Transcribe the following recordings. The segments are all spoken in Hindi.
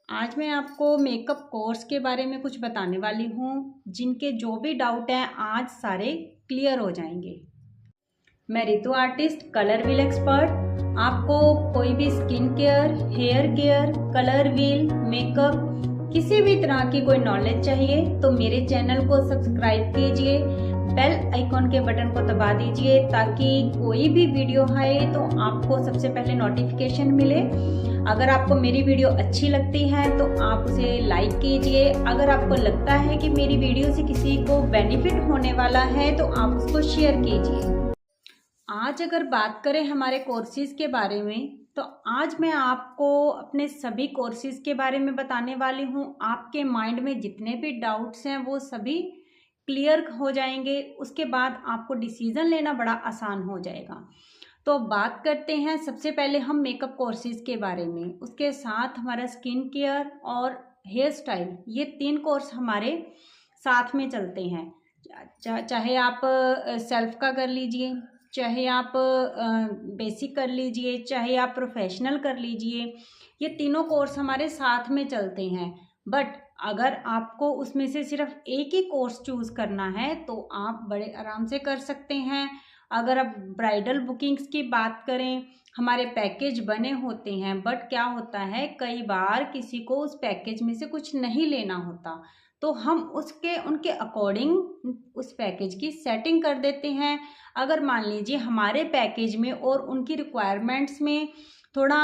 आज मैं आपको मेकअप कोर्स के बारे में कुछ बताने वाली हूँ, जिनके जो भी डाउट हैं आज सारे क्लियर हो जाएंगे। मैं Ritu artist, colour wheel expert. आपको कोई भी skin care, hair care, colour wheel, makeup, किसी भी तरह की कोई नॉलेज चाहिए तो मेरे चैनल को सब्सक्राइब कीजिए, बेल आइकॉन के बटन को दबा दीजिए ताकि कोई भी वीडियो आए तो आपको सबसे पहले नोटिफिकेशन मिले। अगर आपको मेरी वीडियो अच्छी लगती है तो आप उसे लाइक कीजिए। अगर आपको लगता है कि मेरी वीडियो से किसी को बेनिफिट होने वाला है तो आप उसको शेयर कीजिए। आज अगर बात करें हमारे कोर्सेज के बारे में तो आज मैं आपको अपने सभी कोर्सेज के बारे में बताने वाली हूँ। आपके माइंड में जितने भी डाउट्स हैं वो सभी क्लियर हो जाएंगे। उसके बाद आपको डिसीजन लेना बड़ा आसान हो जाएगा। तो बात करते हैं सबसे पहले हम मेकअप कोर्सेज के बारे में, उसके साथ हमारा स्किन केयर और हेयर स्टाइल, ये 3 कोर्स हमारे साथ में चलते हैं। चाहे आप सेल्फ का कर लीजिए, चाहे आप बेसिक कर लीजिए, चाहे आप प्रोफेशनल कर लीजिए, ये तीनों कोर्स हमारे साथ में चलते हैं। बट अगर आपको उसमें से सिर्फ एक ही कोर्स चूज़ करना है तो आप बड़े आराम से कर सकते हैं। अगर आप ब्राइडल बुकिंग्स की बात करें, हमारे पैकेज बने होते हैं, बट क्या होता है कई बार किसी को उस पैकेज में से कुछ नहीं लेना होता तो हम उनके अकॉर्डिंग उस पैकेज की सेटिंग कर देते हैं। अगर मान लीजिए हमारे पैकेज में और उनकी रिक्वायरमेंट्स में थोड़ा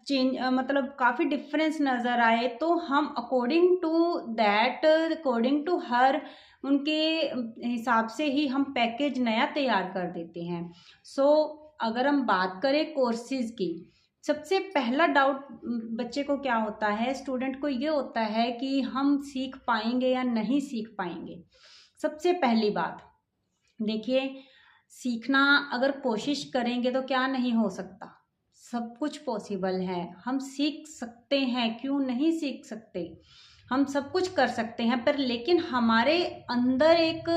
चेंज मतलब काफ़ी डिफरेंस नज़र आए तो हम according to that, according to her, उनके हिसाब से ही हम पैकेज नया तैयार कर देते हैं। अगर हम बात करें कोर्सेज की, सबसे पहला डाउट बच्चे को क्या होता है, स्टूडेंट को ये होता है कि हम सीख पाएंगे या नहीं सीख पाएंगे। सबसे पहली बात देखिए, सीखना अगर कोशिश करेंगे तो क्या नहीं हो सकता, सब कुछ पॉसिबल है। हम सीख सकते हैं, क्यों नहीं सीख सकते, हम सब कुछ कर सकते हैं। पर लेकिन हमारे अंदर एक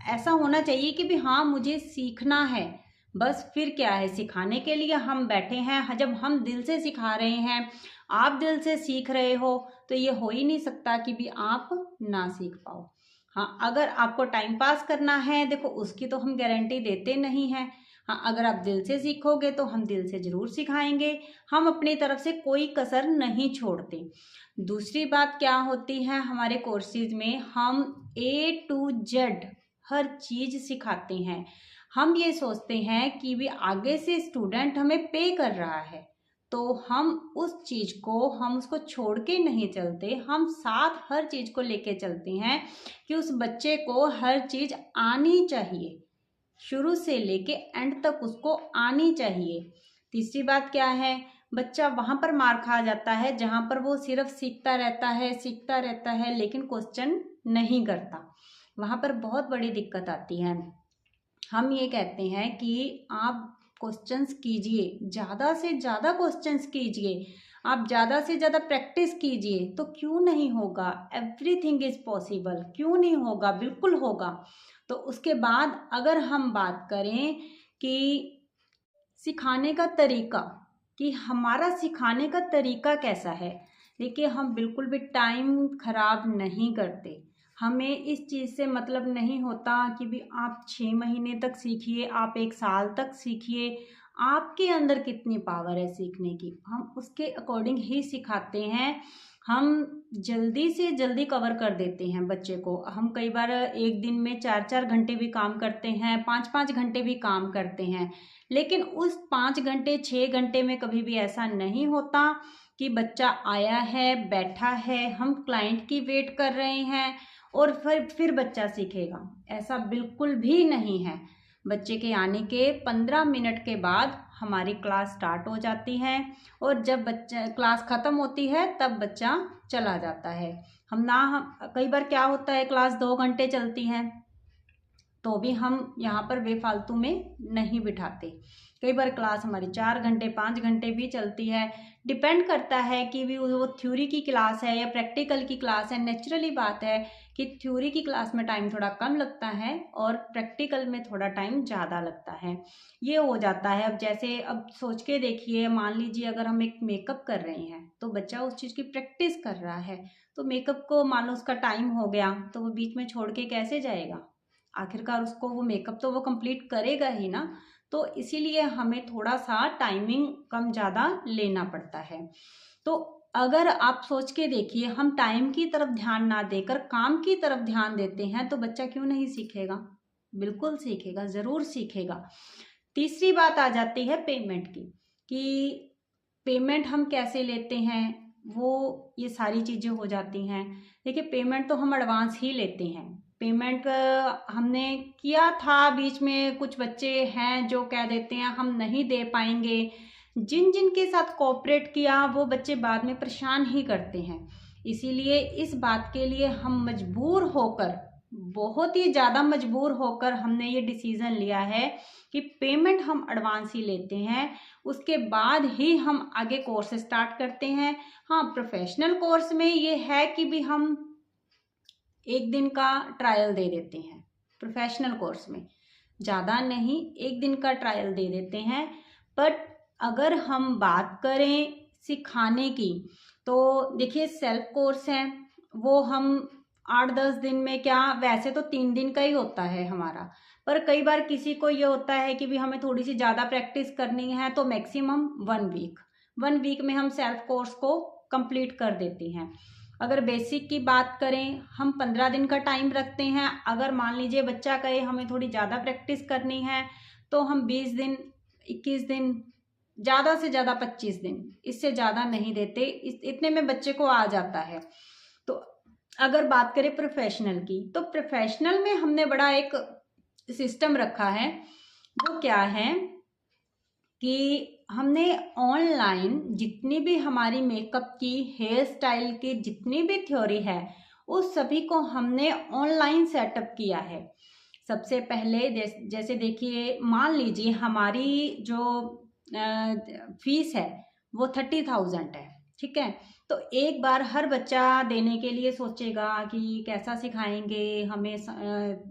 ऐसा होना चाहिए कि भी हाँ मुझे सीखना है, बस। फिर क्या है, सिखाने के लिए हम बैठे हैं। जब हम दिल से सिखा रहे हैं, आप दिल से सीख रहे हो, तो ये हो ही नहीं सकता कि भी आप ना सीख पाओ। हाँ, अगर आपको टाइम पास करना है, देखो उसकी तो हम गारंटी देते नहीं हैं। हाँ, अगर आप दिल से सीखोगे तो हम दिल से ज़रूर सिखाएंगे। हम अपनी तरफ से कोई कसर नहीं छोड़ते। दूसरी बात क्या होती है, हमारे कोर्सेज में हम A to Z हर चीज़ सिखाते हैं। हम ये सोचते हैं कि भी आगे से स्टूडेंट हमें पे कर रहा है तो हम उस चीज़ को, हम उसको छोड़ के नहीं चलते, हम साथ हर चीज़ को लेके चलते हैं कि उस बच्चे को हर चीज़ आनी चाहिए, शुरू से लेके एंड तक उसको आनी चाहिए। तीसरी बात क्या है, बच्चा वहाँ पर मार खा जाता है जहाँ पर वो सिर्फ सीखता रहता है लेकिन क्वेश्चन नहीं करता। वहाँ पर बहुत बड़ी दिक्कत आती है। हम ये कहते हैं कि आप क्वेश्चंस कीजिए, ज़्यादा से ज़्यादा क्वेश्चंस कीजिए, आप ज़्यादा से ज़्यादा प्रैक्टिस कीजिए, तो क्यों नहीं होगा, एवरीथिंग इज़ पॉसिबल, क्यों नहीं होगा, बिल्कुल होगा। तो उसके बाद अगर हम बात करें कि सिखाने का तरीका, कि हमारा सिखाने का तरीका कैसा है, देखिए हम बिल्कुल भी टाइम ख़राब नहीं करते। हमें इस चीज़ से मतलब नहीं होता कि भी आप 6 महीने तक सीखिए, आप 1 साल तक सीखिए, आपके अंदर कितनी पावर है सीखने की, हम उसके अकॉर्डिंग ही सिखाते हैं। हम जल्दी से जल्दी कवर कर देते हैं बच्चे को। हम कई बार एक दिन में 4-4 घंटे भी काम करते हैं, 5-5 घंटे भी काम करते हैं, लेकिन उस 5 घंटे 6 घंटे में कभी भी ऐसा नहीं होता कि बच्चा आया है, बैठा है, हम क्लाइंट की वेट कर रहे हैं और फिर बच्चा सीखेगा, ऐसा बिल्कुल भी नहीं है। बच्चे के आने के 15 मिनट के बाद हमारी क्लास स्टार्ट हो जाती है और जब बच्चा क्लास ख़त्म होती है तब बच्चा चला जाता है। कई बार क्या होता है, क्लास 2 घंटे चलती है तो भी हम यहाँ पर बेफालतू में नहीं बिठाते। कई बार क्लास हमारी 4 घंटे 5 घंटे भी चलती है। डिपेंड करता है कि भी वो थ्योरी की क्लास है या प्रैक्टिकल की क्लास है। नेचुरली बात है कि थ्योरी की क्लास में टाइम थोड़ा कम लगता है और प्रैक्टिकल में थोड़ा टाइम ज़्यादा लगता है। ये हो जाता है। अब जैसे अब सोच के देखिए, मान लीजिए अगर हम एक मेकअप कर रहे हैं तो बच्चा उस चीज़ की प्रैक्टिस कर रहा है, तो मेकअप को मान लो उसका टाइम हो गया तो वो बीच में छोड़ के कैसे जाएगा? आखिरकार उसको वो मेकअप तो वो कंप्लीट करेगा ही ना। तो इसीलिए हमें थोड़ा सा टाइमिंग कम ज़्यादा लेना पड़ता है। तो अगर आप सोच के देखिए, हम टाइम की तरफ ध्यान ना देकर काम की तरफ ध्यान देते हैं तो बच्चा क्यों नहीं सीखेगा? बिल्कुल सीखेगा, ज़रूर सीखेगा। तीसरी बात आ जाती है पेमेंट की, कि पेमेंट हम कैसे लेते हैं, वो ये सारी चीज़ें हो जाती हैं। देखिए, पेमेंट तो हम एडवांस ही लेते हैं। पेमेंट हमने किया था, बीच में कुछ बच्चे हैं जो कह देते हैं हम नहीं दे पाएंगे। जिन जिन के साथ कोऑपरेट किया वो बच्चे बाद में परेशान ही करते हैं। इसीलिए इस बात के लिए हम मजबूर होकर, बहुत ही ज़्यादा मजबूर होकर हमने ये डिसीज़न लिया है कि पेमेंट हम एडवांस ही लेते हैं, उसके बाद ही हम आगे कोर्स स्टार्ट करते हैं। हाँ, प्रोफेशनल कोर्स में ये है कि भी हम एक दिन का ट्रायल दे देते हैं। प्रोफेशनल कोर्स में ज़्यादा नहीं, एक दिन का ट्रायल दे देते हैं। बट अगर हम बात करें सिखाने की, तो देखिए सेल्फ कोर्स है वो हम 8-10 दिन में, क्या वैसे तो 3 दिन का ही होता है हमारा, पर कई बार किसी को ये होता है कि भी हमें थोड़ी सी ज़्यादा प्रैक्टिस करनी है तो मैक्सिमम 1 वीक में हम सेल्फ कोर्स को कंप्लीट कर देते हैं। अगर बेसिक की बात करें, हम 15 दिन का टाइम रखते हैं। अगर मान लीजिए बच्चा कहे हमें थोड़ी ज़्यादा प्रैक्टिस करनी है तो हम 20 दिन, 21 दिन, ज़्यादा से ज़्यादा 25 दिन, इससे ज़्यादा नहीं देते। इतने में बच्चे को आ जाता है। तो अगर बात करें प्रोफेशनल की, तो प्रोफेशनल में हमने बड़ा एक सिस्टम रखा है। वो क्या है कि हमने ऑनलाइन जितनी भी हमारी मेकअप की, हेयर स्टाइल की जितनी भी थ्योरी है, उस सभी को हमने ऑनलाइन सेटअप किया है। सबसे पहले जैसे देखिए, मान लीजिए हमारी जो फीस है वो 30,000 है, ठीक है। तो एक बार हर बच्चा देने के लिए सोचेगा कि कैसा सिखाएंगे, हमें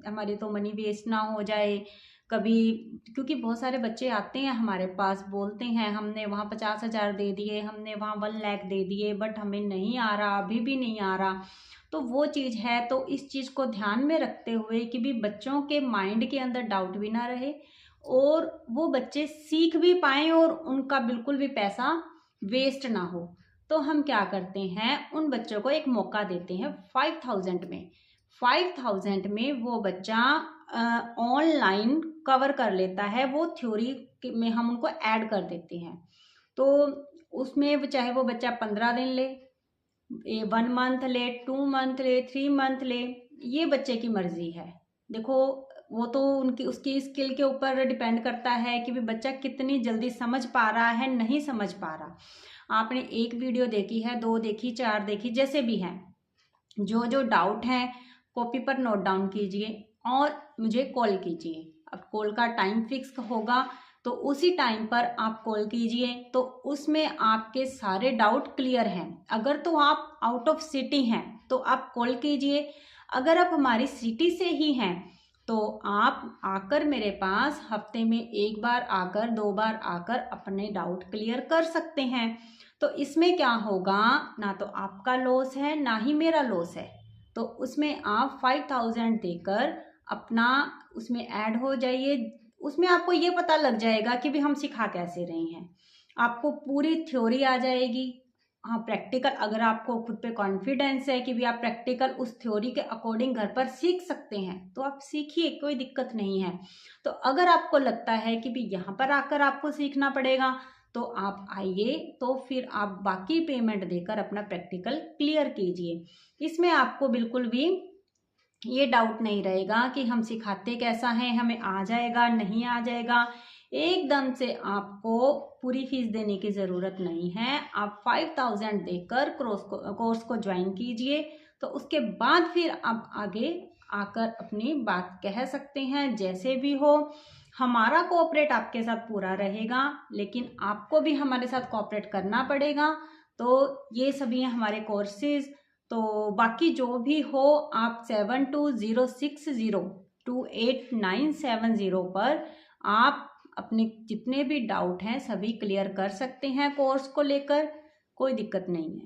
हमारे तो मनी वेस्ट ना हो जाए कभी, क्योंकि बहुत सारे बच्चे आते हैं हमारे पास, बोलते हैं हमने वहाँ 50,000 दे दिए, हमने वहाँ 1 लाख दे दिए, बट हमें नहीं आ रहा, अभी भी नहीं आ रहा। तो वो चीज़ है। तो इस चीज़ को ध्यान में रखते हुए कि भी बच्चों के माइंड के अंदर डाउट भी ना रहे और वो बच्चे सीख भी पाएँ और उनका बिल्कुल भी पैसा वेस्ट ना हो, तो हम क्या करते हैं, उन बच्चों को एक मौका देते हैं 5,000 में। 5,000 में वो बच्चा ऑनलाइन कवर कर लेता है, वो थ्योरी में हम उनको ऐड कर देते हैं। तो उसमें चाहे वो बच्चा 15 दिन ले, 1 मंथ ले, 2 मंथ ले, 3 मंथ ले, ये बच्चे की मर्जी है। देखो, वो तो उसकी स्किल के ऊपर डिपेंड करता है कि भी बच्चा कितनी जल्दी समझ पा रहा है, नहीं समझ पा रहा। आपने एक वीडियो देखी है, 2 देखी, 4 देखी, जैसे भी है, जो जो डाउट है कॉपी पर नोट डाउन कीजिए और मुझे कॉल कीजिए। अब कॉल का टाइम फिक्स होगा तो उसी टाइम पर आप कॉल कीजिए, तो उसमें आपके सारे डाउट क्लियर हैं। अगर तो आप आउट ऑफ सिटी हैं तो आप कॉल कीजिए, अगर आप हमारी सिटी से ही हैं तो आप आकर मेरे पास हफ्ते में 1 बार आकर, 2 बार आकर अपने डाउट क्लियर कर सकते हैं। तो इसमें क्या होगा, ना तो आपका लॉस है ना ही मेरा लॉस है। तो उसमें आप 5,000 देकर अपना उसमें ऐड हो जाइए। उसमें आपको ये पता लग जाएगा कि भी हम सिखा कैसे रहे हैं, आपको पूरी थ्योरी आ जाएगी। हाँ, प्रैक्टिकल, अगर आपको खुद पे कॉन्फिडेंस है कि भी आप प्रैक्टिकल उस थ्योरी के अकॉर्डिंग घर पर सीख सकते हैं तो आप सीखिए, कोई दिक्कत नहीं है। तो अगर आपको लगता है कि भी यहाँ पर आकर आपको सीखना पड़ेगा तो आप आइए, तो फिर आप बाकी पेमेंट देकर अपना प्रैक्टिकल क्लियर कीजिए। इसमें आपको बिल्कुल भी ये डाउट नहीं रहेगा कि हम सिखाते कैसा है, हमें आ जाएगा नहीं आ जाएगा। एकदम से आपको पूरी फीस देने की ज़रूरत नहीं है। आप 5,000 देकर कोर्स को ज्वाइन कीजिए, तो उसके बाद फिर आप आगे आकर अपनी बात कह सकते हैं। जैसे भी हो, हमारा कोऑपरेट आपके साथ पूरा रहेगा, लेकिन आपको भी हमारे साथ कोऑपरेट करना पड़ेगा। तो ये सभी हैं हमारे कोर्सेज। तो बाकी जो भी हो आप 7206028970 पर आप अपने जितने भी डाउट हैं सभी क्लियर कर सकते हैं। कोर्स को लेकर कोई दिक्कत नहीं है।